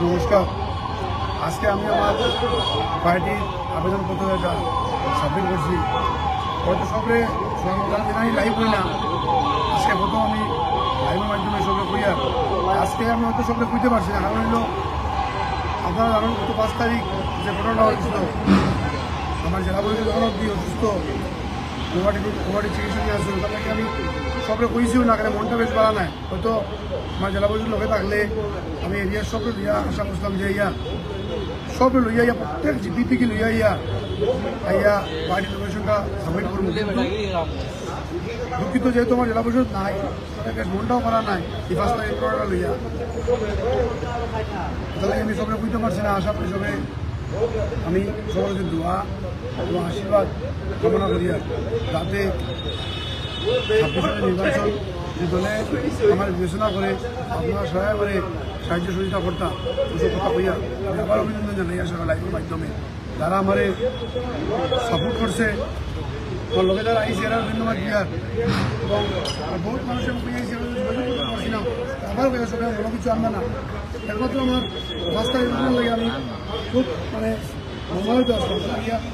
নমস্কার। আজকে আমি আমার পার্টির আবেদনপত্রটা সাবমিট করছি। হয়তো সবরে আমি লাইভ করি না, আজকে প্রথম আমি লাইভের মাধ্যমে সবরে করি। আর আজকে আমি হয়তো সবরে বুঝতে পারছি না, কারণ হইল আপনারা জানেন গত 5 তারিখ যে ঘটনাটা হয়েছিল, আমার জেলা পরিষদ যখন অব্দি অসুস্থ গুয়াহাটি চিকিৎসা নিয়ে আসছিল, তার নাকি আমি সবরে কইছিও না, কারণ মনটা বেশ ভালো নাই। হয়তো আমার জেলা পরিষদ লোকে থাকলে আমি এরিয়ার সবরে লইয়া আশা করছিলাম যে সবরে লইয়া প্রত্যেক জিপিপিকে লইয়া পার্টি ডোনেশনটা সাবমিট করবো। দুঃখিত যেহেতু আমার জেলা পরিষদ নাই, বেশ মনটাও করা নাই এই 5 তারিখ করোনা লইয়া, তাহলে আমি সবরে বুঝতে পারছি না। আশা করি সবে আমি সবার যে দোয়া এবং আশীর্বাদ কামনা করি, যাতে 26 নির্বাচন যে দলে আমার বিবেচনা করে আপনারা সহায় করে সাহায্য সহযোগিতা করতাম, ওসব কথা কইয়া আমি আবার অভিনন্দন জানাই আসলে লাইভের মাধ্যমে যারা আমার সাপোর্ট করছে, আমার লোকে যারা আইসি এরা ধন্যবাদ দিয়ার, এবং বহুত মানুষের করছিলাম আবার সবাই কোনো কিছু আনবে না। একমাত্র আমার রাস্তায় লাগে আমি খুব মঙ্গল